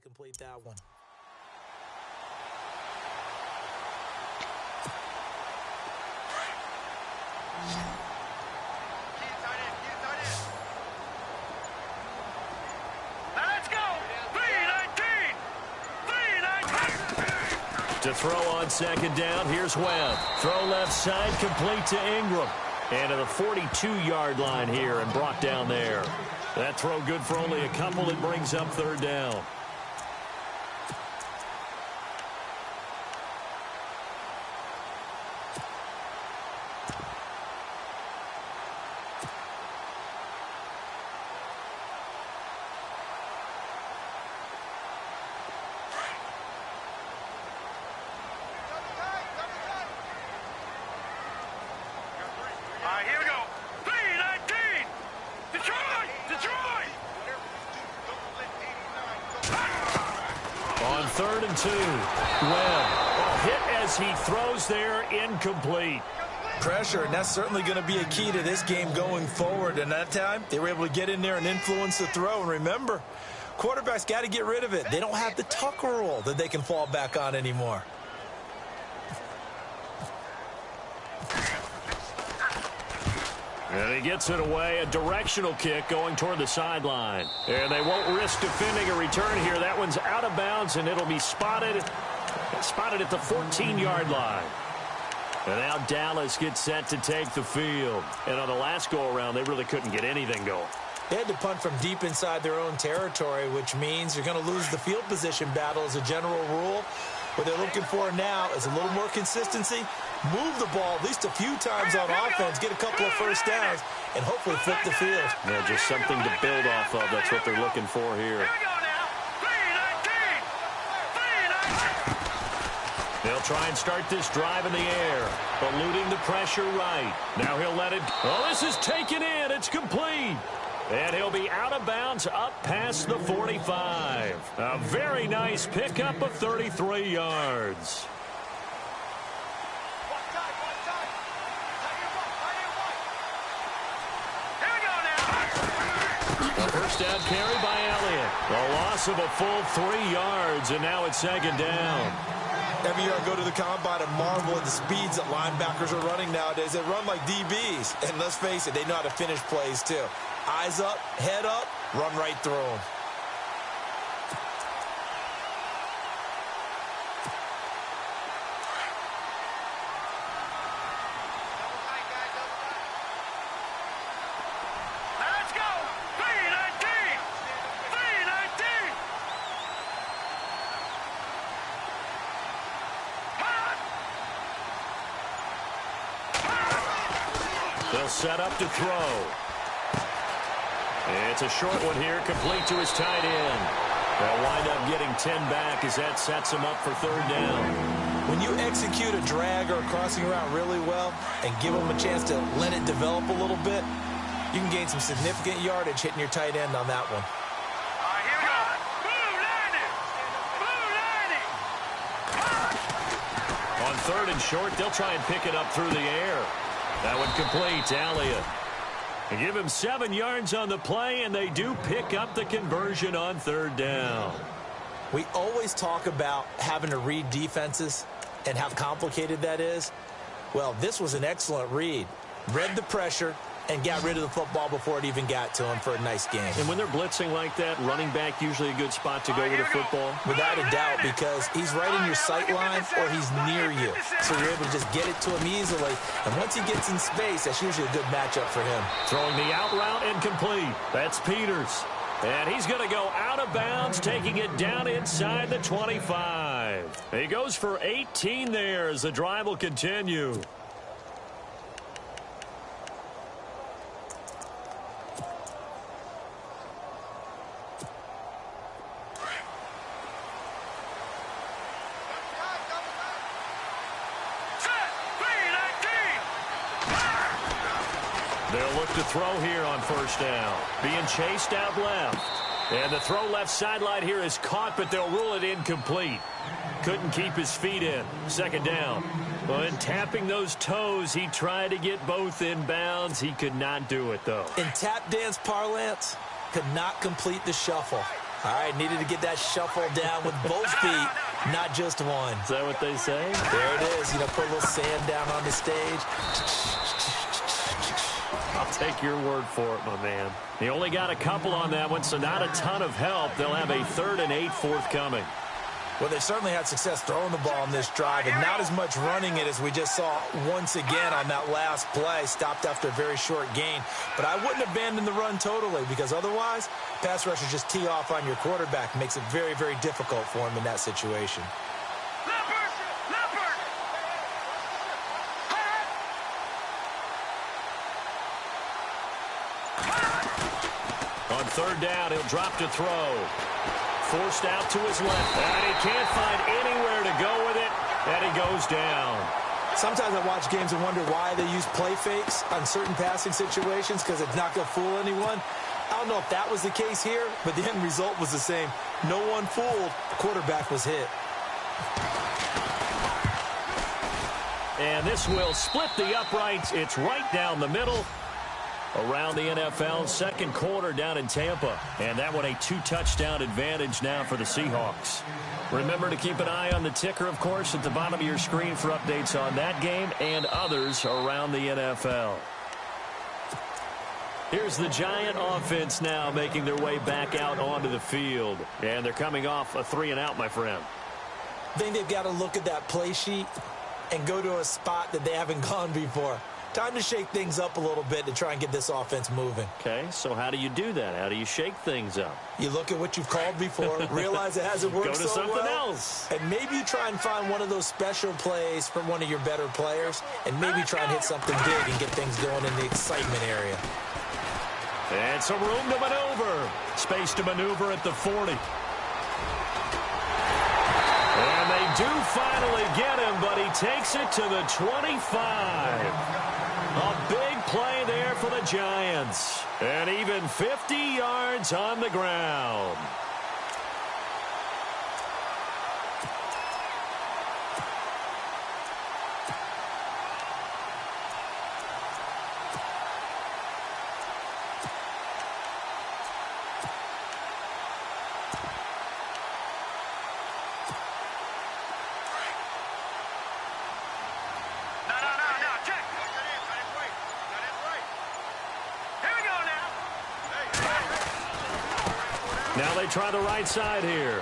complete that one. Let's go! 3-19! 3-19! To throw on second down, here's Webb. Throw left side, complete to Ingram. And to the 42-yard line here and brought down there. That throw good for only a couple. It brings up third down. Here we go. 3-19! Detroit! Detroit! On 3rd and 2, Webb. Hit as he throws there, incomplete. Pressure, and that's certainly going to be a key to this game going forward. And that time, they were able to get in there and influence the throw. And remember, quarterbacks got to get rid of it. They don't have the tuck rule that they can fall back on anymore. And he gets it away, a directional kick going toward the sideline. And they won't risk defending a return here. That one's out of bounds, and it'll be spotted at the 14-yard line. And now Dallas gets set to take the field. And on the last go-around, they really couldn't get anything going. They had to punt from deep inside their own territory, which means you're going to lose the field position battle as a general rule. What they're looking for now is a little more consistency, move the ball at least a few times on offense, get a couple of first downs, and hopefully flip the field. Yeah, just something to build off of. That's what they're looking for here. They'll try and start this drive in the air, eluding the pressure right. Now he'll let it. Oh, this is taken in. It's complete. And he'll be out of bounds up past the 45. A very nice pickup of 33 yards. A first down carry by Elliott. A loss of a full 3 yards, and now it's second down. Every year I go to the combine and marvel at the speeds that linebackers are running nowadays. They run like DBs. And let's face it, they know how to finish plays too. Eyes up, head up, run right through them. Let's go! 3-19! 3-19! They'll set up to throw. It's a short one here, complete to his tight end. They'll wind up getting 10 back as that sets him up for third down. When you execute a drag or a crossing route really well and give them a chance to let it develop a little bit, you can gain some significant yardage hitting your tight end on that one. Here we go. Blue 90! Blue 90! On 3rd and short, they'll try and pick it up through the air. That one complete to Elliott. They give him 7 yards on the play, and they do pick up the conversion on third down. We always talk about having to read defenses and how complicated that is. Well, this was an excellent read. Read the pressure and got rid of the football before it even got to him for a nice game. And when they're blitzing like that, running back usually a good spot to go with the football? Without a doubt, because he's right in your sight line or he's near you. So you're able to just get it to him easily. And once he gets in space, that's usually a good matchup for him. Throwing the out route incomplete. That's Peters. And he's going to go out of bounds, taking it down inside the 25. He goes for 18 there as the drive will continue. They'll look to throw here on first down. Being chased out left. And the throw left sideline here is caught, but they'll rule it incomplete. Couldn't keep his feet in. Second down. When tapping those toes, he tried to get both in bounds. He could not do it, though. In tap dance parlance, could not complete the shuffle. All right, needed to get that shuffle down with both feet, not just one. Is that what they say? There it is. You know, put a little sand down on the stage. I'll take your word for it, my man. He only got a couple on that one, so not a ton of help. They'll have a 3rd and 8 forthcoming. Well, they certainly had success throwing the ball in this drive and not as much running it as we just saw once again on that last play. Stopped after a very short gain. But I wouldn't abandon the run totally because otherwise, pass rushers just tee off on your quarterback. Makes it very, very difficult for him in that situation. On 3rd down, he'll drop to throw. Forced out to his left, and he can't find anywhere to go with it, and he goes down. Sometimes I watch games and wonder why they use play fakes on certain passing situations because it's not going to fool anyone. I don't know if that was the case here, but the end result was the same. No one fooled. The quarterback was hit. And this will split the uprights. It's right down the middle. Around the NFL, 2nd quarter down in Tampa. And that one a 2-touchdown advantage now for the Seahawks. Remember to keep an eye on the ticker, of course, at the bottom of your screen for updates on that game and others around the NFL. Here's the Giant offense now making their way back out onto the field. And they're coming off a 3-and-out, my friend. I think they've got to look at that play sheet and go to a spot that they haven't gone before. Time to shake things up a little bit to try and get this offense moving. Okay, so how do you do that? How do you shake things up? You look at what you've called before, realize it hasn't worked so well. Go to something else. And maybe you try and find one of those special plays from one of your better players, and maybe try and hit something big and get things going in the excitement area. And some room to maneuver. Space to maneuver at the 40. And they do finally get him, but he takes it to the 25. A big play there for the Giants. And even 50 yards on the ground. Now they try the right side here.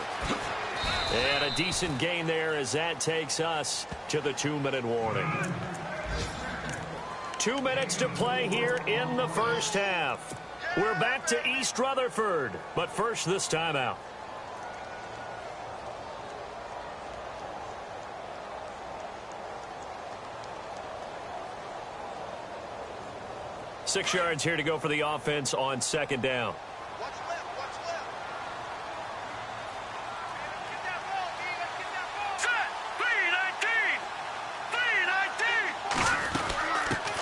And a decent gain there as that takes us to the 2-minute warning. 2 minutes to play here in the first half. We're back to East Rutherford, but first this timeout. Six yards here to go for the offense on 2nd down.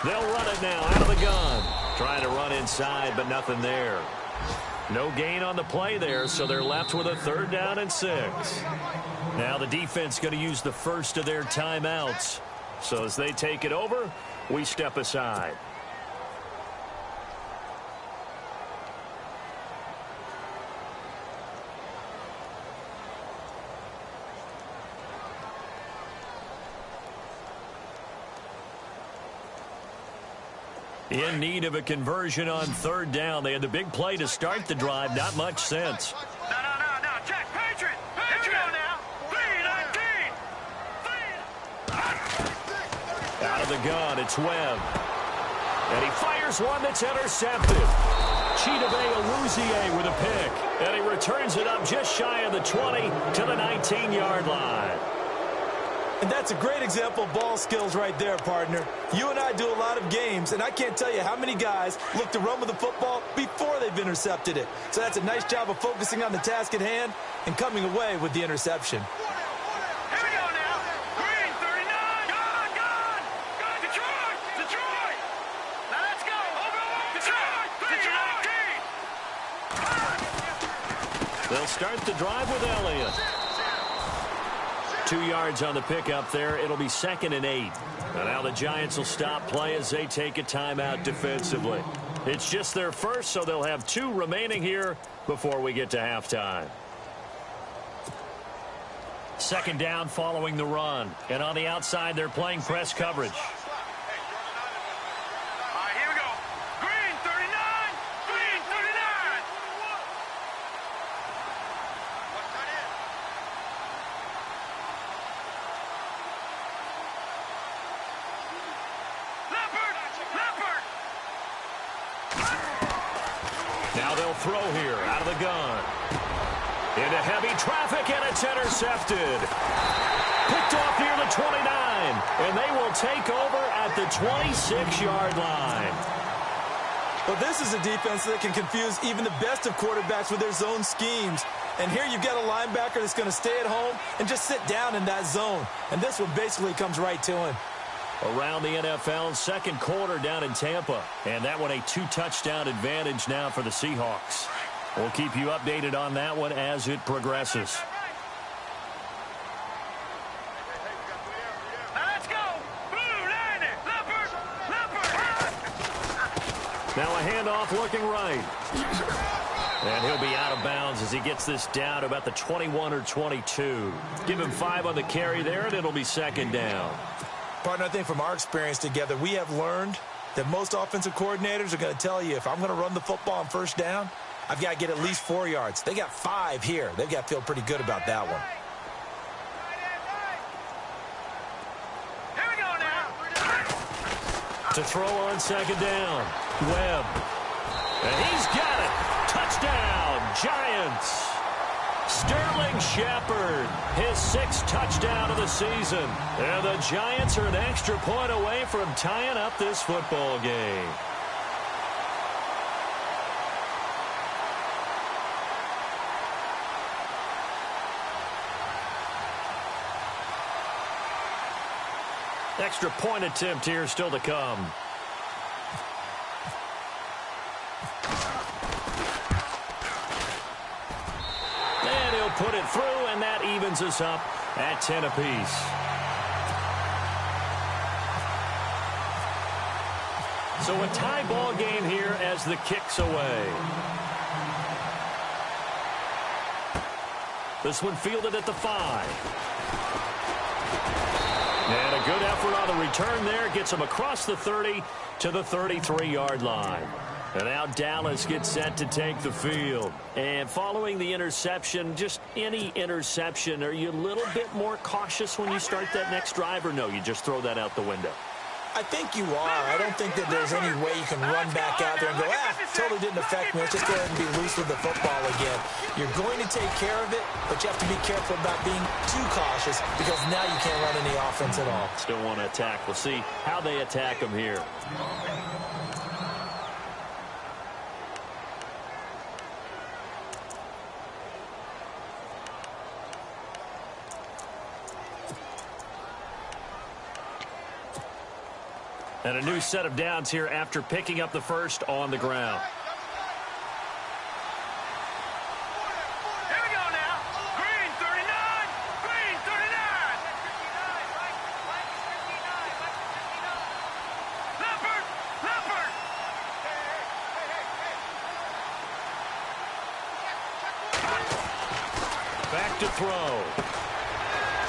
They'll run it now out of the gun. Trying to run inside, but nothing there. No gain on the play there, so they're left with a 3rd down and 6. Now the defense going to use the first of their timeouts. So as they take it over, we step aside. In need of a conversion on 3rd down. They had the big play to start the drive. Not much sense. No. Check. Patriot. Here we go now. 3-19. Out of the gun, it's Webb. And he fires one that's intercepted. Chidobe Awuzie with a pick. And he returns it up just shy of the 20 to the 19-yard line. And that's a great example of ball skills right there, partner. You and I do a lot of games, and I can't tell you how many guys look to run with the football before they've intercepted it. So that's a nice job of focusing on the task at hand and coming away with the interception. Here we go now. Green, 39. Gone. Detroit. Now let's go. Detroit. They'll start the drive with Elliott. 2 yards on the pickup there. It'll be 2nd and 8. And now the Giants will stop play as they take a timeout defensively. It's just their first, so they'll have 2 remaining here before we get to halftime. Second down following the run. And on the outside, they're playing press coverage. All right, here we go. Green 39. Green 39. Leopard. Leopard. Now they'll throw here out of the gun. Into heavy traffic, and it's intercepted. Picked off near the 29, and they will take over at the 26-yard line. Well, this is a defense that can confuse even the best of quarterbacks with their zone schemes. And here you've got a linebacker that's going to stay at home and just sit down in that zone. And this one basically comes right to him. Around the NFL, second quarter down in Tampa. And that one a 2-touchdown advantage now for the Seahawks. We'll keep you updated on that one as it progresses. Let's go. Blue line it. Leopard. Leopard. Now a handoff looking right. And he'll be out of bounds as he gets this down to about the 21 or 22. Give him 5 on the carry there, and it'll be second down. Partner, I think from our experience together, we have learned that most offensive coordinators are going to tell you, if I'm going to run the football on first down, I've got to get at least 4 yards. They got 5 here. They've got to feel pretty good about that one. Here we go now. To throw on second down. Webb. And he's got it. Touchdown, Giants. Sterling Shepard, his 6th touchdown of the season. And the Giants are an extra point away from tying up this football game. Extra point attempt here still to come. And he'll put it through, and that evens us up at 10 apiece. So a tie ball game here as the kick's away. This one fielded at the 5. And a good effort on the return there. Gets him across the 30 to the 33-yard line. And now Dallas gets set to take the field. And following the interception, just any interception, are you a little bit more cautious when you start that next drive, or no, you just throw that out the window? I think you are. I don't think that there's any way you can run back out there and go, totally didn't affect me. Let's just go ahead and be loose with the football again. You're going to take care of it, but you have to be careful about being too cautious because now you can't run any offense at all. Still want to attack. We'll see how they attack them here. And a new set of downs here after picking up the first on the ground. Here we go now. Green 39. Green 39. Leopard. Leopard. Back to throw.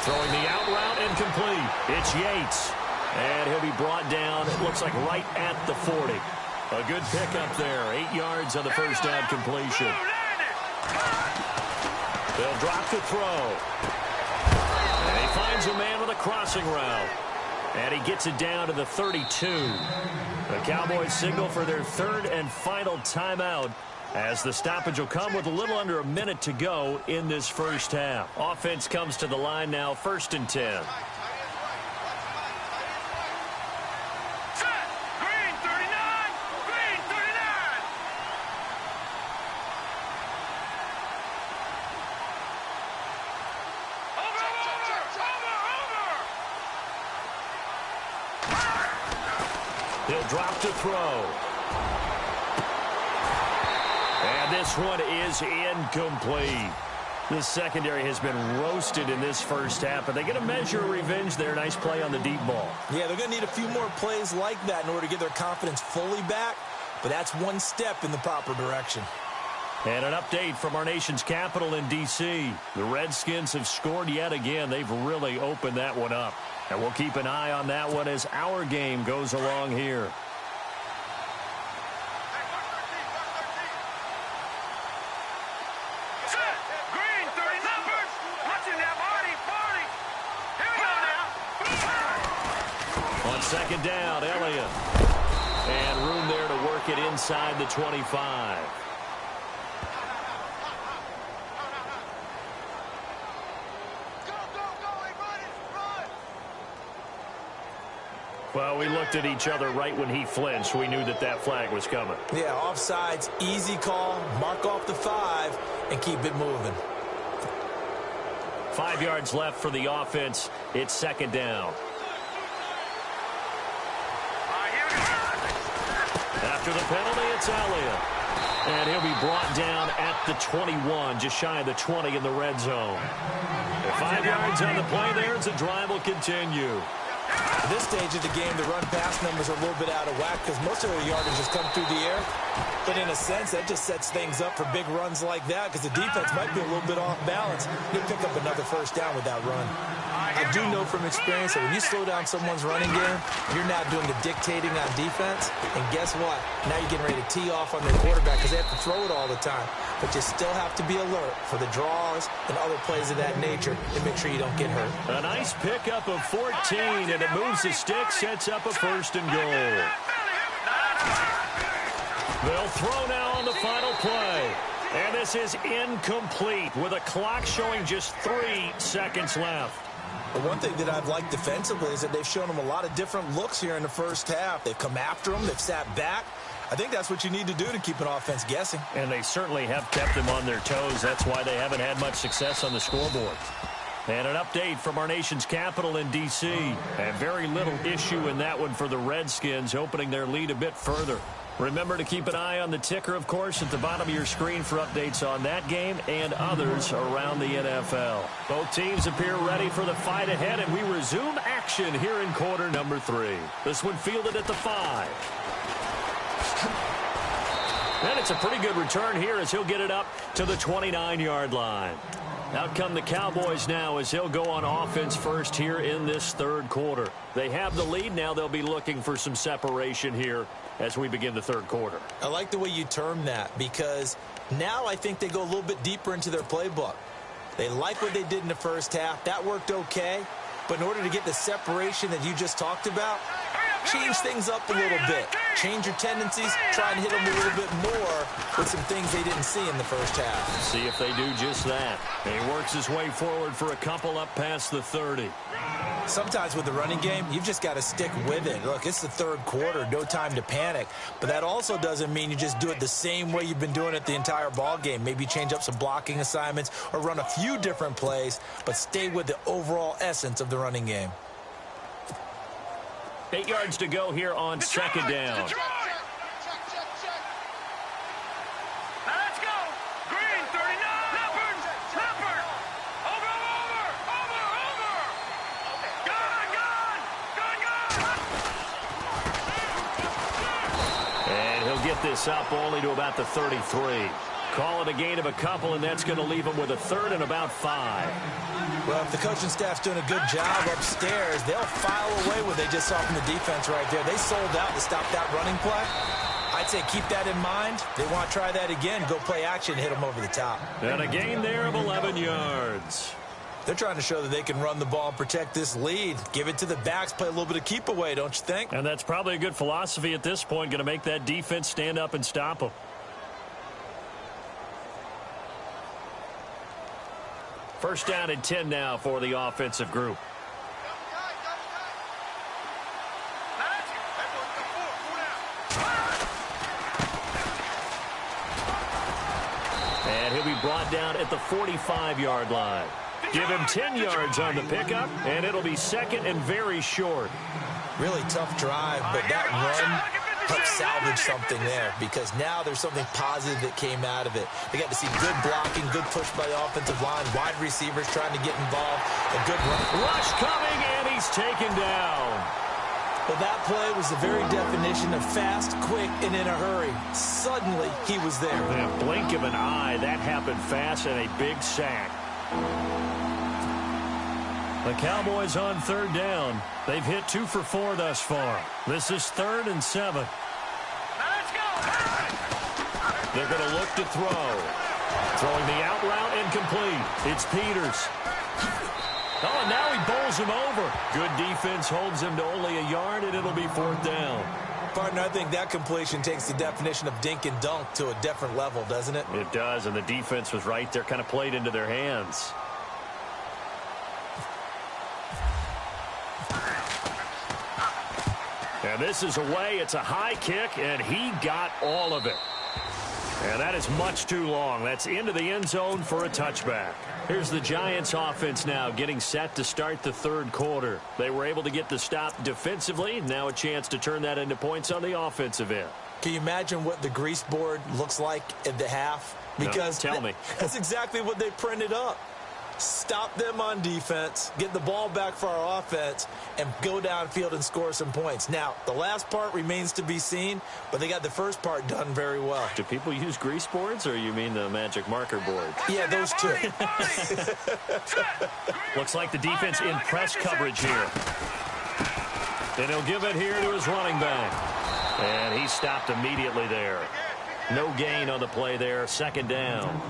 Throwing the out route incomplete. It's Yates. And he'll be brought down, it looks like right at the 40. A good pickup there. 8 yards on the first down completion. They'll drop the throw. And he finds a man with a crossing route. And he gets it down to the 32. The Cowboys signal for their 3rd and final timeout, as the stoppage will come with a little under a minute to go in this first half. Offense comes to the line now, 1st and 10. He'll drop to throw. And this one is incomplete. The secondary has been roasted in this first half, but they get a measure of revenge there. Nice play on the deep ball. Yeah, they're going to need a few more plays like that in order to get their confidence fully back. but that's one step in the proper direction. And an update from our nation's capital in D.C. The Redskins have scored yet again. They've really opened that one up. And we'll keep an eye on that one as our game goes along here. On second down, Elliott. And room there to work it inside the 25. Well, we looked at each other right when he flinched. We knew that that flag was coming. Yeah, offsides, easy call, mark off the 5, and keep it moving. 5 yards left for the offense. It's second down. After the penalty, it's Elliott. And he'll be brought down at the 21, just shy of the 20 in the red zone. 5 yards on the play there as the drive will continue. At this stage of the game, the run-pass numbers are a little bit out of whack because most of their yardage has come through the air. But in a sense, that just sets things up for big runs like that because the defense might be a little bit off balance. They'll pick up another first down with that run. I do know from experience that when you slow down someone's running game, you're now doing the dictating on defense. And guess what? Now you're getting ready to tee off on their quarterback because they have to throw it all the time. But you still have to be alert for the draws and other plays of that nature and make sure you don't get hurt. A nice pickup of 14, and it moves the stick, sets up a first and goal. They'll throw now on the final play. And this is incomplete with a clock showing just 3 seconds left. The one thing that I've liked defensively is that they've shown them a lot of different looks here in the first half. They've come after them. They've sat back. I think that's what you need to do to keep an offense guessing. And they certainly have kept them on their toes. That's why they haven't had much success on the scoreboard. And an update from our nation's capital in D.C. And very little issue in that one for the Redskins, opening their lead a bit further. Remember to keep an eye on the ticker, of course, at the bottom of your screen for updates on that game and others around the NFL. Both teams appear ready for the fight ahead, and we resume action here in quarter number 3. This one fielded at the 5. And it's a pretty good return here as he'll get it up to the 29-yard line. Out come the Cowboys now as they'll go on offense first here in this third quarter. They have the lead. Now they'll be looking for some separation here as we begin the third quarter. I like the way you term that because now I think they go a little bit deeper into their playbook. They like what they did in the first half. That worked okay. But in order to get the separation that you just talked about, change things up a little bit. Change your tendencies. Try and hit them a little bit more with some things they didn't see in the first half. See if they do just that. And he works his way forward for a couple up past the 30. Sometimes with the running game, you've just got to stick with it. Look, it's the third quarter, no time to panic. But that also doesn't mean you just do it the same way you've been doing it the entire ball game. Maybe change up some blocking assignments or run a few different plays, but stay with the overall essence of the running game. 8 yards to go here on second down. This up only to about the 33. Call it a gain of a couple, and that's going to leave them with a third and about 5. Well, if the coaching staff's doing a good job upstairs, they'll file away what they just saw from the defense right there. They sold out to stop that running play. I'd say keep that in mind. They want to try that again, go play action, hit them over the top. And a gain there of 11 yards. They're trying to show that they can run the ball and protect this lead. Give it to the backs, play a little bit of keep away, don't you think? And that's probably a good philosophy at this point, going to make that defense stand up and stop them. First down and 10 now for the offensive group. And he'll be brought down at the 45-yard line. Give him 10 yards on the pickup, and it'll be second and very short. Really tough drive, but that run helped salvage something there because now there's something positive that came out of it. They got to see good blocking, good push by the offensive line, wide receivers trying to get involved, a good run. Rush coming, and he's taken down. Well, that play was the very definition of fast, quick, and in a hurry. Suddenly, he was there. In a blink of an eye, that happened fast, and a big sack. The Cowboys on 3rd down. They've hit 2 for 4 thus far. This is 3rd and 7. Let's go. They're going to look to throw. Throwing the out route incomplete. It's Peters. Oh, and now he bowls him over. Good defense holds him to only a yard, and it'll be 4th down. Partner, I think that completion takes the definition of dink and dunk to a different level, doesn't it? It does, and the defense was right there, kind of played into their hands. And this is away. It's a high kick, and he got all of it. And that is much too long. That's into the end zone for a touchback. Here's the Giants offense now getting set to start the 3rd quarter. They were able to get the stop defensively. Now a chance to turn that into points on the offensive end. Can you imagine what the grease board looks like at the half? Because no, tell me. That's exactly what they printed up. Stop them on defense, get the ball back for our offense, and go downfield and score some points. Now, the last part remains to be seen, but they got the first part done very well. Do people use grease boards, or you mean the magic marker board? Yeah, those two. Looks like the defense in press coverage here. And he'll give it here to his running back. And he stopped immediately there. No gain on the play there, 2nd down.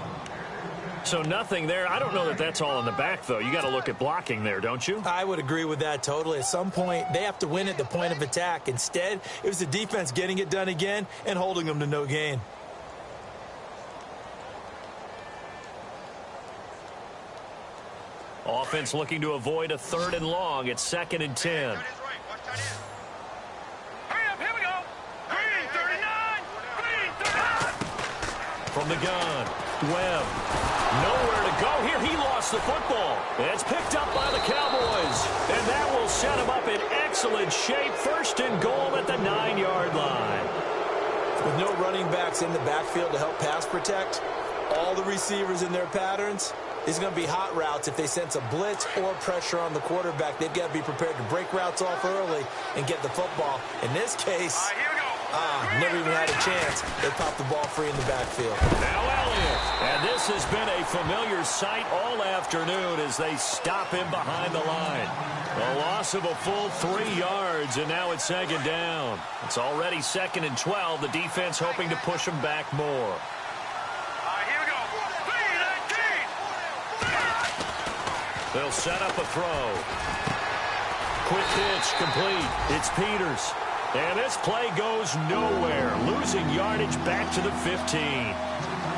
So nothing there. I don't know that that's all in the back, though. You got to look at blocking there, don't you? I would agree with that totally. At some point, they have to win at the point of attack. Instead, it was the defense getting it done again and holding them to no gain. Offense looking to avoid a 3rd and long. It's 2nd and 10. Hurry up, here we go. Green 39. Green 39. From the gun, Webb. Nowhere to go here. He lost the football. It's picked up by the Cowboys. And that will set him up in excellent shape. 1st and goal at the 9-yard line. With no running backs in the backfield to help pass protect, all the receivers in their patterns, it's going to be hot routes if they sense a blitz or pressure on the quarterback. They've got to be prepared to break routes off early and get the football. In this case, Here we go. never even had a chance. They popped the ball free in the backfield. Now Elliott. And this has been a familiar sight all afternoon as they stop him behind the line. A loss of a full 3 yards, and now it's 2nd down. It's already 2nd and 12. The defense hoping to push him back more. Here we go. Green 19. They'll set up a throw. Quick pitch complete. It's Peters. And this play goes nowhere. Losing yardage back to the 15.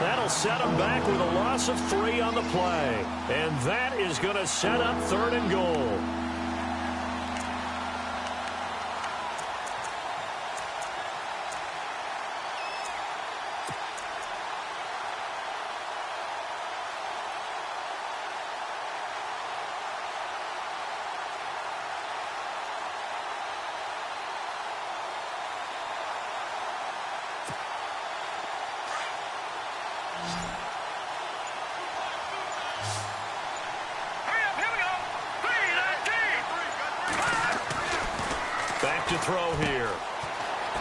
That'll set them back with a loss of 3 on the play. And that is going to set up 3rd and goal. Back to throw here.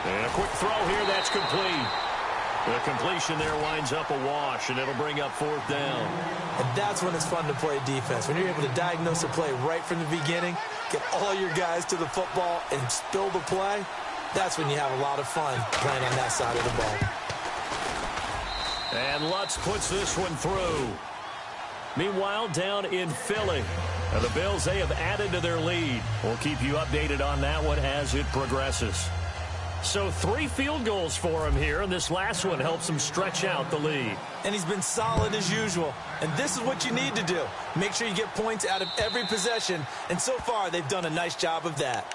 And a quick throw here, that's complete. The completion there winds up a wash, and it'll bring up 4th down. And that's when it's fun to play defense. When you're able to diagnose a play right from the beginning, get all your guys to the football, and spill the play, that's when you have a lot of fun playing on that side of the ball. And Lutz puts this one through. Meanwhile, down in Philly, the Bills, they have added to their lead. We'll keep you updated on that one as it progresses. So 3 field goals for him here, and this last one helps him stretch out the lead. And he's been solid as usual. And this is what you need to do. Make sure you get points out of every possession. And so far, they've done a nice job of that.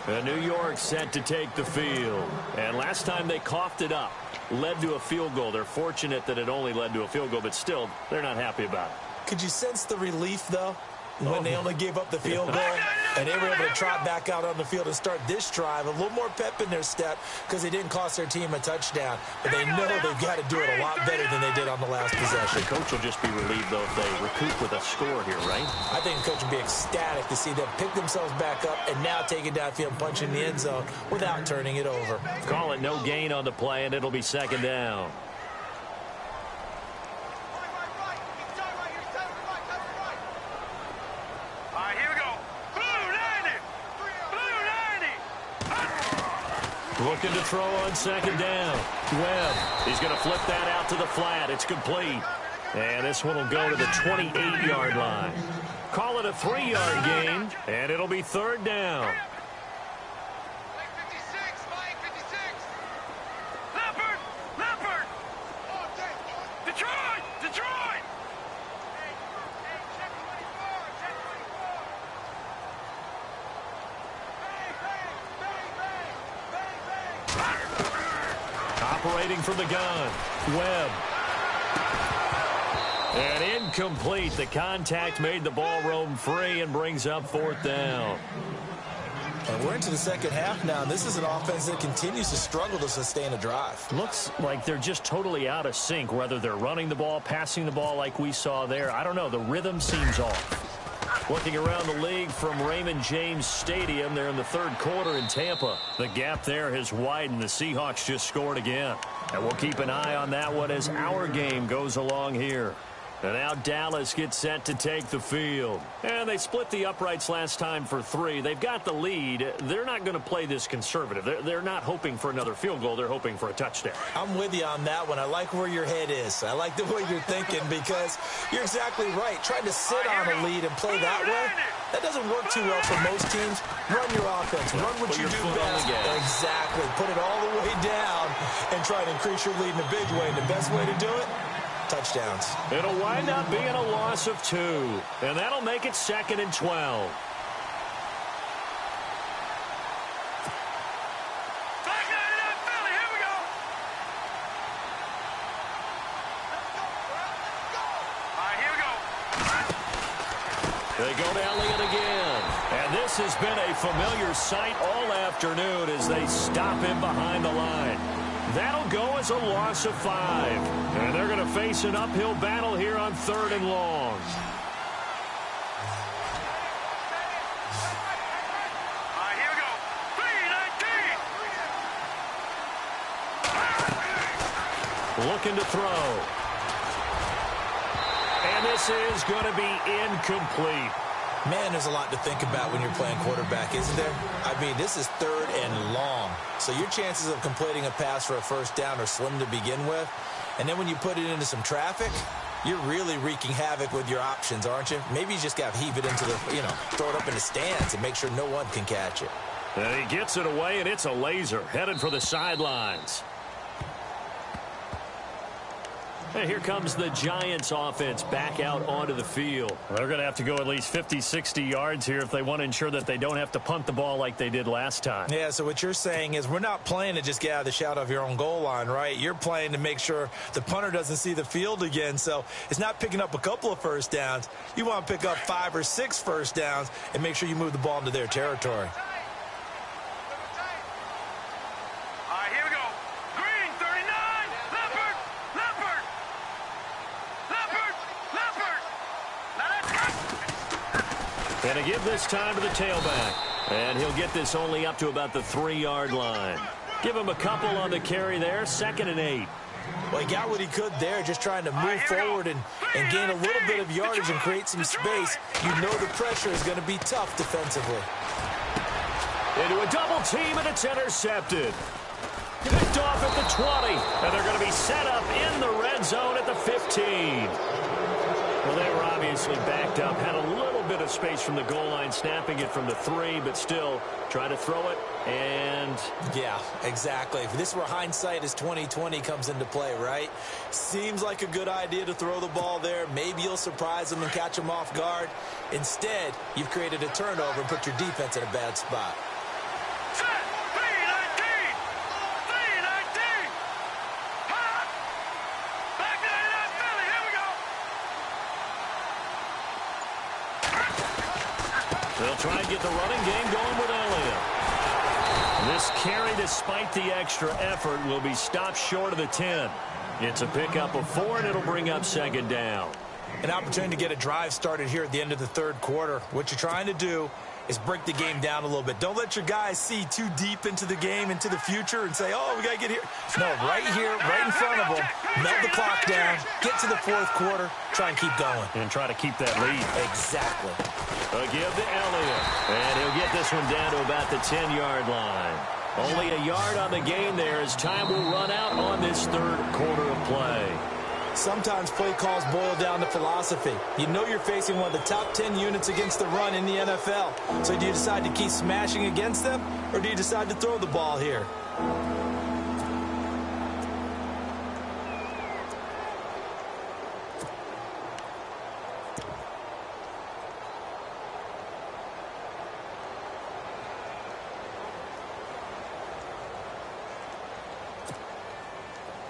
And New York set to take the field. And last time they coughed it up, led to a field goal. They're fortunate that it only led to a field goal, but still, they're not happy about it. Could you sense the relief, though, when they only gave up the field goal? And they were able to trot back out on the field and start this drive. A little more pep in their step because they didn't cost their team a touchdown. But they know they've got to do it a lot better than they did on the last possession. The coach will just be relieved, though, if they recoup with a score here, right? I think the coach will be ecstatic to see them pick themselves back up and now take it downfield, punch in the end zone without turning it over. Call it no gain on the play, and it'll be second down. Looking to throw on second down. Webb, he's going to flip that out to the flat. It's complete. And this one will go to the 28-yard line. Call it a 3-yard gain, and it'll be third down. Operating from the gun, Webb. And incomplete. The contact made the ball roam free and brings up fourth down. And we're into the second half now, and this is an offense that continues to struggle to sustain a drive. Looks like they're just totally out of sync, whether they're running the ball, passing the ball like we saw there. I don't know. The rhythm seems off. Looking around the league from Raymond James Stadium, they're in the third quarter in Tampa. The gap there has widened. The Seahawks just scored again. And we'll keep an eye on that one as our game goes along here. And now Dallas gets set to take the field. And they split the uprights last time for 3. They've got the lead. They're not going to play this conservative. They're not hoping for another field goal. They're hoping for a touchdown. I'm with you on that one. I like where your head is. I like the way you're thinking because you're exactly right. Trying to sit on a lead and play that way, that doesn't work too well for most teams. Run your offense. Run what you do best. Exactly. Put it all the way down and try to increase your lead in a big way. And the best way to do it? Touchdowns. It'll wind up being a loss of 2, and that'll make it 2nd and 12. They go to Elliott again. And this has been a familiar sight all afternoon as they stop him behind the line. That'll go as a loss of 5. And they're going to face an uphill battle here on 3rd and long. Here we go. 3-19. Looking to throw. And this is going to be incomplete. Man, there's a lot to think about when you're playing quarterback, isn't there? I mean, this is 3rd and long. So your chances of completing a pass for a first down are slim to begin with. And then when you put it into some traffic, you're really wreaking havoc with your options, aren't you? Maybe you just got to heave it into the, throw it up in the stands and make sure no one can catch it. And he gets it away, and it's a laser headed for the sidelines. And here comes the Giants offense back out onto the field. They're going to have to go at least 50, 60 yards here if they want to ensure that they don't have to punt the ball like they did last time. Yeah, so what you're saying is we're not playing to just get out of the shadow of your own goal line, right? You're playing to make sure the punter doesn't see the field again. So it's not picking up a couple of first downs. You want to pick up 5 or 6 first downs and make sure you move the ball into their territory. Here we go. Green, 39. Leopard. And to give this time to the tailback. And he'll get this only up to about the 3-yard line. Give him a couple on the carry there. 2nd and 8. Well, he got what he could there, just trying to move forward and gain a little bit of yardage and create some space. You know the pressure is going to be tough defensively. Into a double team, and it's intercepted. Picked off at the 20, and they're going to be set up in the red zone at the 15. Well, they were obviously backed up, had a little bit of space from the goal line, snapping it from the 3, but still trying to throw it, and... Yeah, exactly. This is where hindsight is 20/20 comes into play, right? Seems like a good idea to throw the ball there. Maybe you'll surprise them and catch them off guard. Instead, you've created a turnover and put your defense in a bad spot. Set. 3-19. 3-19. Hot. Back 99 Philly. Here we go. They'll try and get the running game going with Elliott. This carry, despite the extra effort, will be stopped short of the 10. It's a pickup of 4, and it'll bring up second down. An opportunity to get a drive started here at the end of the third quarter. What you're trying to do is break the game down a little bit. Don't let your guys see too deep into the game, into the future, and say, oh, we got to get here. No, right here, right in front of them, melt the clock down, get to the fourth quarter, try and keep going. And try to keep that lead. Exactly. A give to Elliott. And he'll get this one down to about the 10-yard line. Only a yard on the game there as time will run out on this third quarter of play. Sometimes play calls boil down to philosophy. You know you're facing one of the top 10 units against the run in the NFL. So do you decide to keep smashing against them, or do you decide to throw the ball here?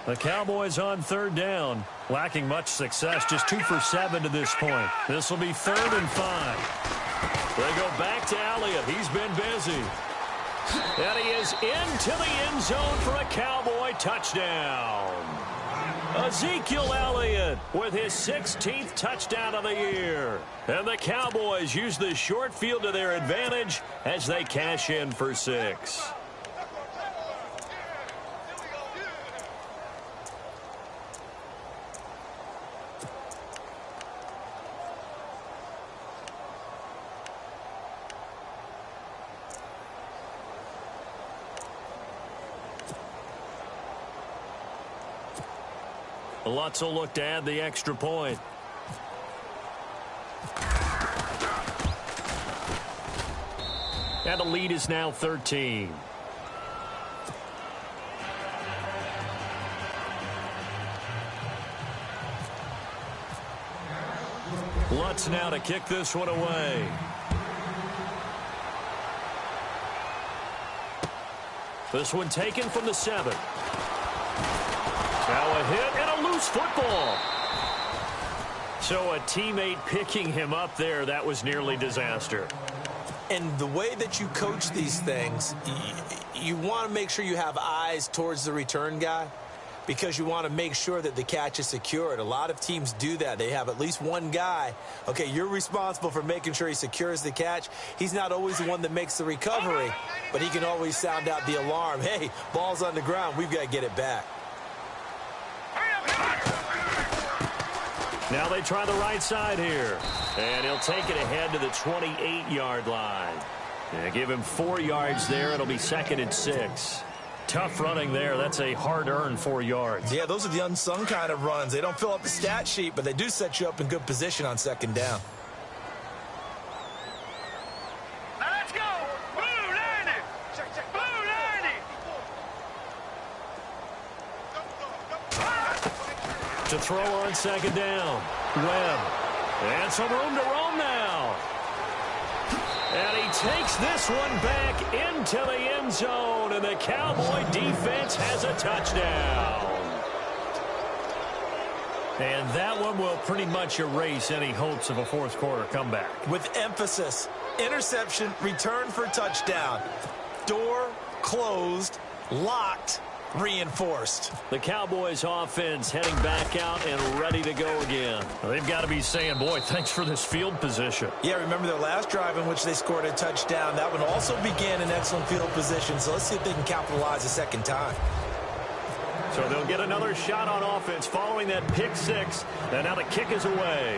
The Cowboys on third down, lacking much success, just 2 for 7 to this point. This will be 3rd and 5. They go back to Elliott. He's been busy. And he is into the end zone for a Cowboy touchdown. Ezekiel Elliott with his 16th touchdown of the year. And the Cowboys use the short field to their advantage as they cash in for 6. Lutz will look to add the extra point. And the lead is now 13. Lutz now to kick this one away. This one taken from the 7. Now a hit and a loose football. So a teammate picking him up there, that was nearly disaster. And the way that you coach these things, you want to make sure you have eyes towards the return guy because you want to make sure that the catch is secured. A lot of teams do that. They have at least one guy. Okay, you're responsible for making sure he secures the catch. He's not always the one that makes the recovery, but he can always sound out the alarm. Hey, ball's on the ground. We've got to get it back. Now they try the right side here. And he'll take it ahead to the 28-yard line. And give him 4 yards there. It'll be 2nd and 6. Tough running there. That's a hard-earned 4 yards. Yeah, those are the unsung kind of runs. They don't fill up the stat sheet, but they do set you up in good position on 2nd down. Let's go! Blue 90! Blue 90! To throw on 2nd down. Webb. And some room to roam now. And he takes this one back into the end zone. And the Cowboy defense has a touchdown. And that one will pretty much erase any hopes of a fourth quarter comeback. With emphasis, interception, return for touchdown. Door closed, locked, reinforced. The Cowboys offense heading back out and ready to go again. Well, they've got to be saying, boy, thanks for this field position. Yeah, remember their last drive in which they scored a touchdown. That one also began in excellent field position. So let's see if they can capitalize a second time. So they'll get another shot on offense following that pick 6. And now the kick is away.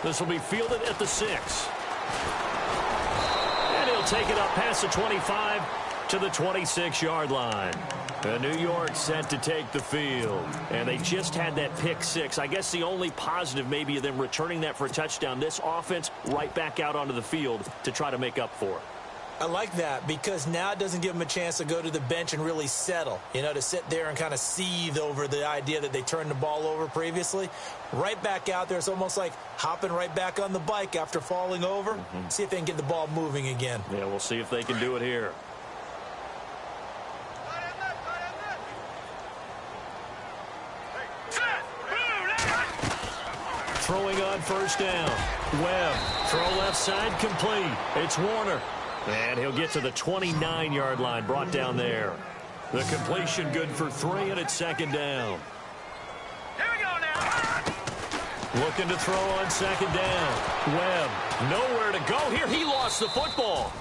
This will be fielded at the 6. And he'll take it up past the 25 to the 26-yard line. New York set to take the field. And they just had that pick 6. I guess the only positive maybe of them returning that for a touchdown. This offense right back out onto the field to try to make up for it. I like that because now it doesn't give them a chance to go to the bench and really settle, to sit there and kind of seethe over the idea that they turned the ball over previously. Right back out there, it's almost like hopping right back on the bike after falling over. See if they can get the ball moving again. Yeah, we'll see if they can do it here. throwing on first down. Webb, throw left side, complete. It's Warner. And he'll get to the 29-yard line, brought down there. The completion good for 3, and it's second down. Here we go now. Looking to throw on second down. Webb, nowhere to go here. He lost the football.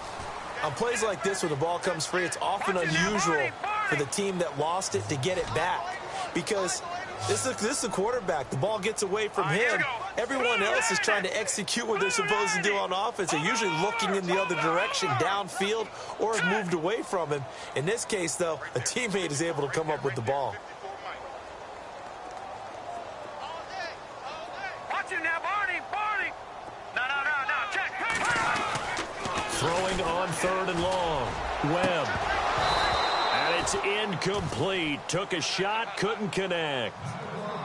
On plays like this where the ball comes free, it's often unusual for the team that lost it to get it back. Because this is a quarterback. The ball gets away from him. Everyone else is trying to execute what they're supposed to do on offense. They're usually looking in the other direction, downfield, or have moved away from him. In this case, though, a teammate is able to come up with the ball. Watch it now, Barney. No, check. Throwing on third and long. Webb. And it's incomplete. Took a shot, couldn't connect.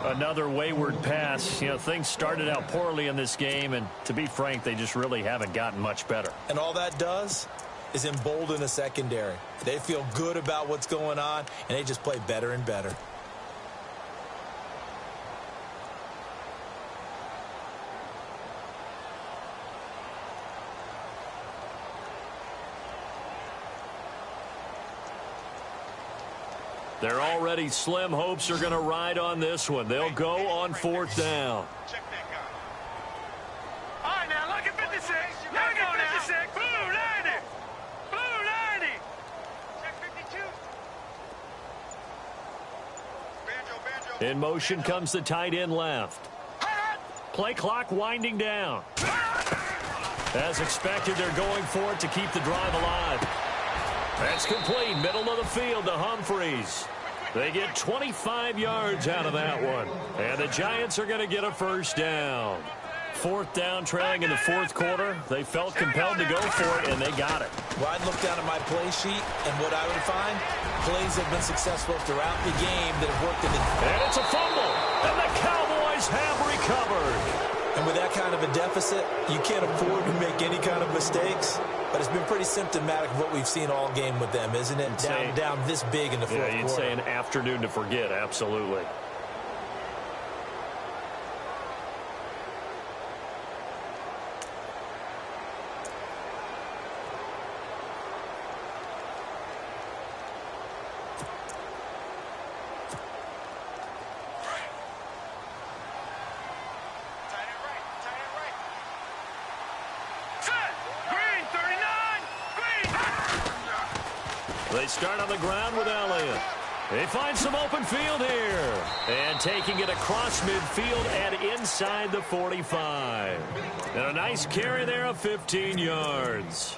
Another wayward pass. You know, things started out poorly in this game, and to be frank, they just really haven't gotten much better. And all that does is embolden a secondary. They feel good about what's going on, and they just play better and better. They're already slim hopes are going to ride on this one. They'll go on fourth down. Check that guy. All right, now look at 56. Here we go now. 56. Blue 90. Blue 90. Check 52. Banjo. In motion comes the tight end left. Play clock winding down. As expected, they're going for it to keep the drive alive. That's complete. Middle of the field to Humphreys. They get 25 yards out of that one. And the Giants are going to get a first down. Fourth down, trailing in the fourth quarter. They felt compelled to go for it, and they got it. Well, I'd look down at my play sheet, and what I would find, plays have been successful throughout the game that have worked in the... And it's a fumble, and the Cowboys have recovered. And with that kind of a deficit, you can't afford to make any kind of mistakes. But it's been pretty symptomatic of what we've seen all game with them, isn't it? Down this big in the fourth quarter. Yeah, you'd say an afternoon to forget, absolutely. They start on the ground with Elliott. They find some open field here. And taking it across midfield and inside the 45. And a nice carry there of 15 yards.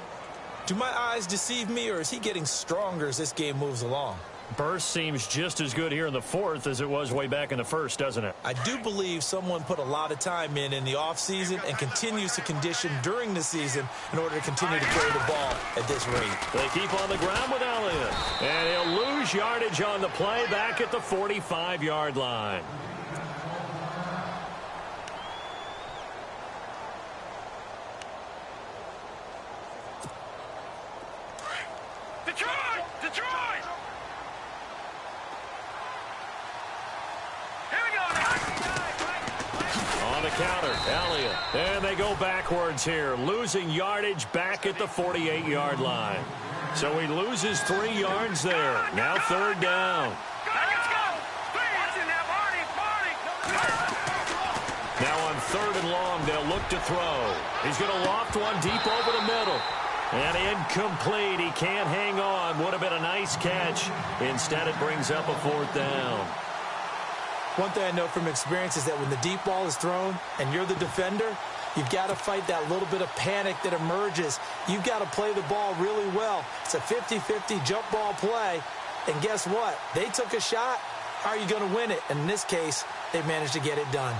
Do my eyes deceive me, or is he getting stronger as this game moves along? Burst seems just as good here in the fourth as it was way back in the first, doesn't it? I do believe someone put a lot of time in the offseason and continues to condition during the season in order to continue to carry the ball at this rate. They keep on the ground with Elliott. And he'll lose yardage on the play back at the 45-yard line. Detroit! On the counter, Elliott. And they go backwards here, losing yardage back at the 48-yard line. So he loses 3 yards there. Now third down. Now on third and long, they'll look to throw. He's going to loft one deep over the middle. And incomplete. He can't hang on. Would have been a nice catch. Instead, it brings up a fourth down. One thing I know from experience is that when the deep ball is thrown and you're the defender, you've got to fight that little bit of panic that emerges. You've got to play the ball really well. It's a 50-50 jump ball play. And guess what? They took a shot. How are you going to win it? And in this case, they managed to get it done.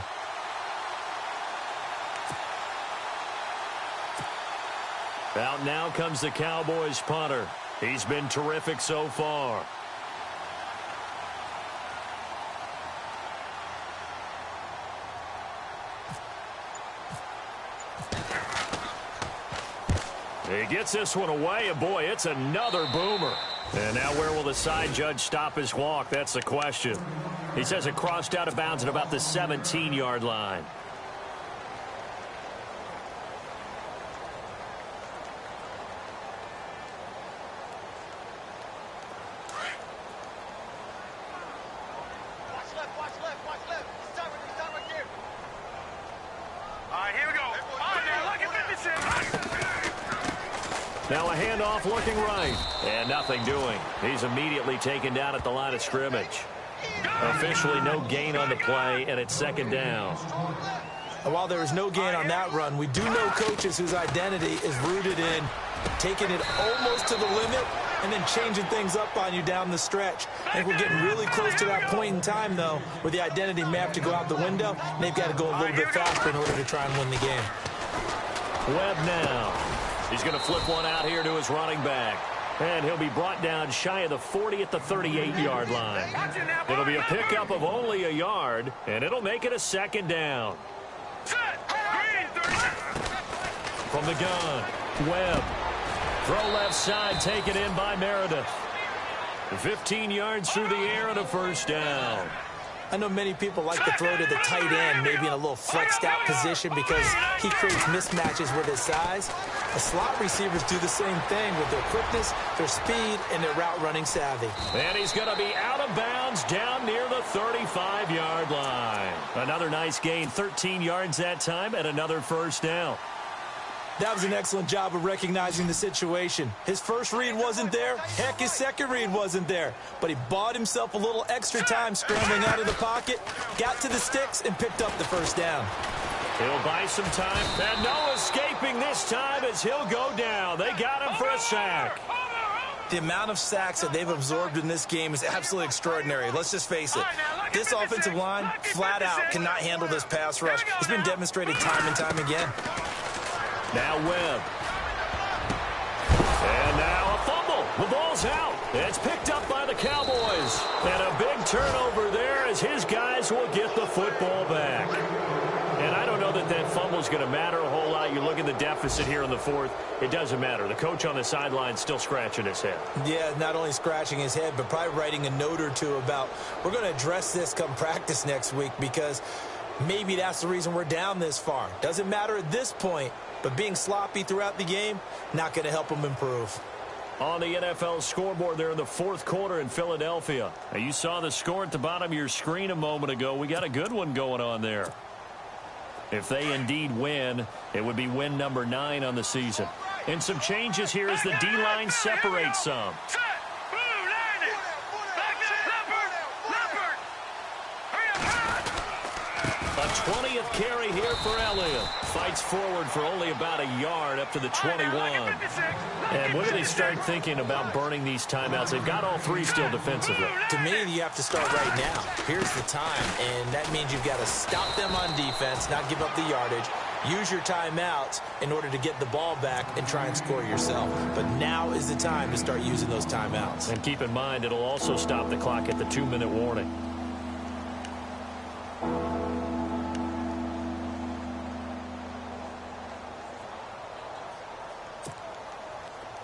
Out now comes the Cowboys punter. He's been terrific so far. He gets this one away, and boy, it's another boomer. And now where will the side judge stop his walk? That's the question. He says it crossed out of bounds at about the 17-yard line. Now a handoff looking right. And nothing doing. He's immediately taken down at the line of scrimmage. Officially no gain on the play, and it's second down. And while there is no gain on that run, we do know coaches whose identity is rooted in taking it almost to the limit and then changing things up on you down the stretch. I think we're getting really close to that point in time, though, where the identity map to go out the window, and they've got to go a little bit faster in order to try and win the game. Webb now. He's going to flip one out here to his running back. And he'll be brought down shy of the 40 at the 38-yard line. It'll be a pickup of only a yard, and it'll make it a second down. From the gun, Webb. Throw left side, taken in by Meredith. 15 yards through the air and a first down. I know many people like to throw to the tight end, maybe in a little flexed out position because he creates mismatches with his size. The slot receivers do the same thing with their quickness, their speed, and their route running savvy. And he's going to be out of bounds down near the 35-yard line. Another nice gain, 13 yards that time, and another first down. That was an excellent job of recognizing the situation. His first read wasn't there. Heck, his second read wasn't there. But he bought himself a little extra time scrambling out of the pocket, got to the sticks, and picked up the first down. He'll buy some time. And no escaping this time as he'll go down. They got him for a sack. The amount of sacks that they've absorbed in this game is absolutely extraordinary. Let's just face it. This offensive line, flat out, cannot handle this pass rush. It's been demonstrated time and time again. Now Webb. And now a fumble. The ball's out. It's picked up by the Cowboys. And a big turnover there as his guys will get the football back. And I don't know that that fumble is going to matter a whole lot. You look at the deficit here in the fourth. It doesn't matter. The coach on the sideline still scratching his head. Yeah, not only scratching his head, but probably writing a note or two about we're going to address this come practice next week because maybe that's the reason we're down this far. Doesn't matter at this point. But being sloppy throughout the game, not going to help them improve. On the NFL scoreboard there in the fourth quarter in Philadelphia. Now you saw the score at the bottom of your screen a moment ago. We got a good one going on there. If they indeed win, it would be win number 9 on the season. And some changes here as the D-line separates some. A 20th carry here for Elliott. Fights forward for only about a yard up to the 21. And when do they start thinking about burning these timeouts? They've got all 3 still defensively. To me, you have to start right now. Here's the time, and that means you've got to stop them on defense, not give up the yardage, use your timeouts in order to get the ball back and try and score yourself. But now is the time to start using those timeouts. And keep in mind, it'll also stop the clock at the 2-minute warning.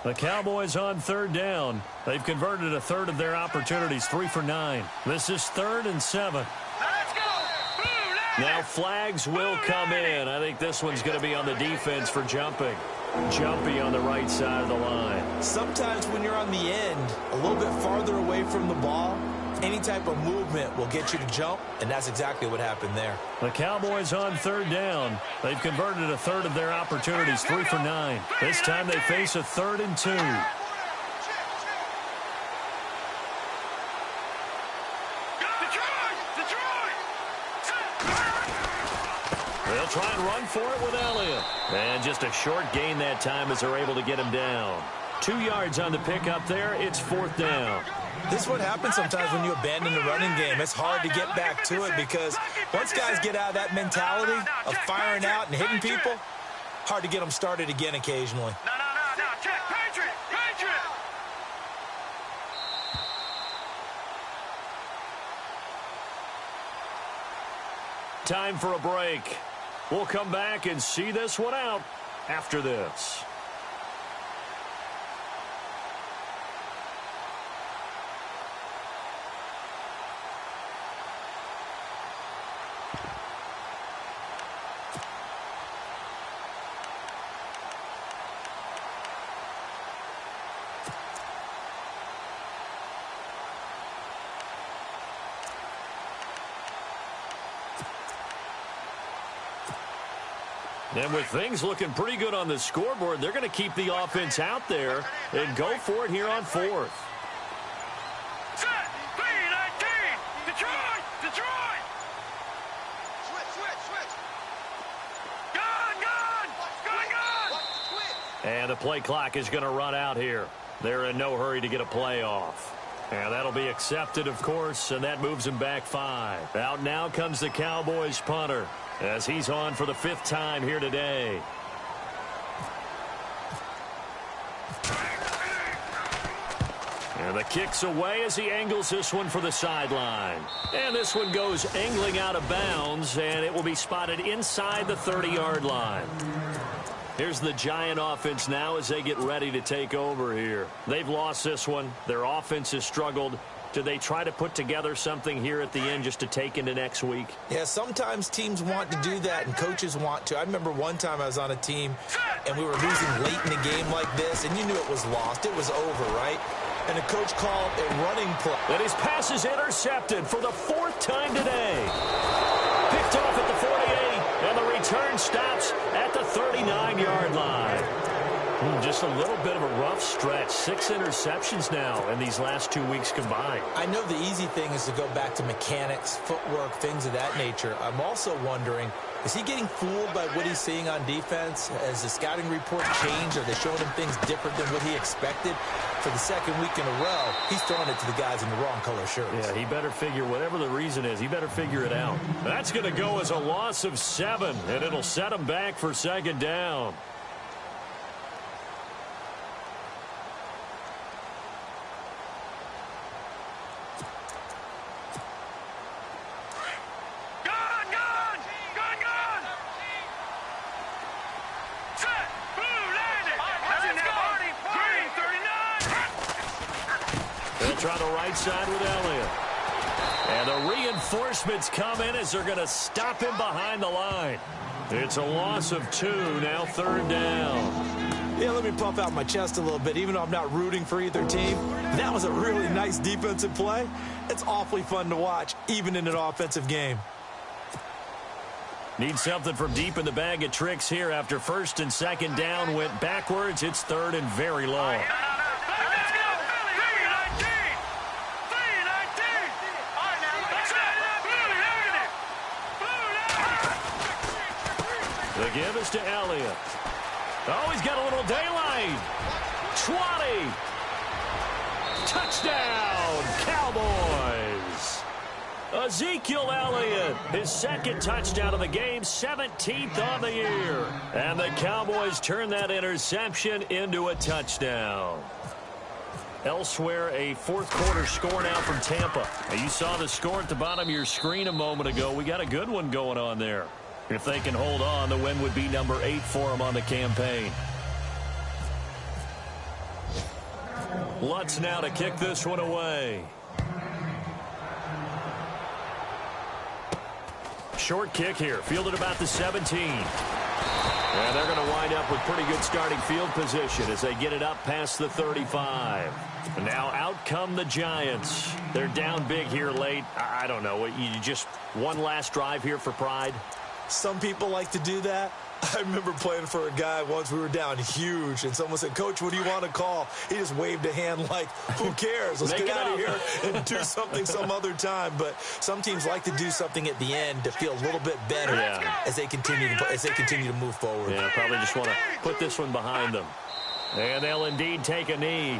The Cowboys on third down. They've converted a third of their opportunities, 3 for 9. This is 3rd and 7. Now flags will come in. I think this one's going to be on the defense for jumping. Jumpy on the right side of the line. Sometimes when you're on the end, a little bit farther away from the ball, any type of movement will get you to jump, and that's exactly what happened there. The Cowboys on third down. They've converted a third of their opportunities, 3 for 9. This time they face a 3rd and 2. They'll try and run for it with Elliott. And just a short gain that time as they're able to get him down. 2 yards on the pickup there. It's 4th down. This is what happens sometimes when you abandon the running game. It's hard to get back to it because once guys get out of that mentality of firing out and hitting people, hard to get them started again occasionally. No. Check. Patriot. Time for a break. We'll come back and see this one out after this. And with things looking pretty good on the scoreboard, they're going to keep the offense out there and go for it here on fourth. Set. B-19. Detroit. Detroit. Switch. Gun. And the play clock is going to run out here. They're in no hurry to get a play off. And that'll be accepted, of course, and that moves him back 5. Out now comes the Cowboys punter as he's on for the 5th time here today. And the kick's away as he angles this one for the sideline. And this one goes angling out of bounds, and it will be spotted inside the 30-yard line. Here's the Giant offense now as they get ready to take over here. They've lost this one. Their offense has struggled. Do they try to put together something here at the end just to take into next week? Yeah, sometimes teams want to do that and coaches want to. I remember one time I was on a team and we were losing late in the game like this, and you knew it was lost. It was over, right? And the coach called a running play. And his pass is intercepted for the 4th time today. Picked off at the 48, and the return stops at the 39-yard line. Just a little bit of a rough stretch. 6 interceptions now in these last 2 weeks combined. I know the easy thing is to go back to mechanics, footwork, things of that nature. I'm also wondering, is he getting fooled by what he's seeing on defense? Has the scouting report changed? Are they showing him things different than what he expected? For the 2nd week in a row, he's throwing it to the guys in the wrong color shirts. Yeah, he better figure, whatever the reason is, he better figure it out. That's going to go as a loss of 7, and it'll set him back for 2nd down. Try the right side with Elliott. And the reinforcements come in as they're going to stop him behind the line. It's a loss of 2, now 3rd down. Yeah, let me puff out my chest a little bit. Even though I'm not rooting for either team, that was a really nice defensive play. It's awfully fun to watch, even in an offensive game. Need something from deep in the bag of tricks here after 1st and 2nd down went backwards. It's 3rd and very long. The give is to Elliott. Oh, he's got a little daylight. 20. Touchdown, Cowboys. Ezekiel Elliott, his 2nd touchdown of the game, 17th on the year. And the Cowboys turn that interception into a touchdown. Elsewhere, a 4th quarter score now from Tampa. Now, you saw the score at the bottom of your screen a moment ago. We got a good one going on there. If they can hold on, the win would be number 8 for them on the campaign. Lutz now to kick this one away. Short kick here, fielded about the 17. And they're going to wind up with pretty good starting field position as they get it up past the 35. And now out come the Giants. They're down big here late. I don't know. You just one last drive here for pride? Some people like to do that. I remember playing for a guy once. We were down huge, and someone said, "Coach, what do you want to call?" He just waved a hand like, "Who cares? Let's get out of here and do something some other time." But some teams like to do something at the end to feel a little bit better as they continue to move forward. Yeah, probably just want to put this one behind them. And they'll indeed take a knee.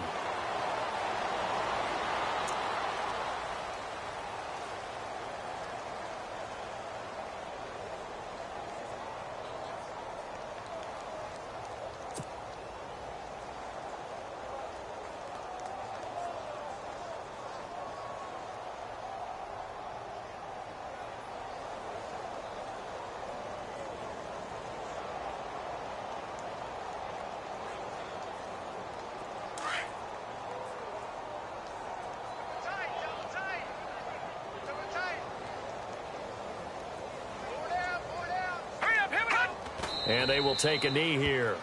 And they will take a knee here.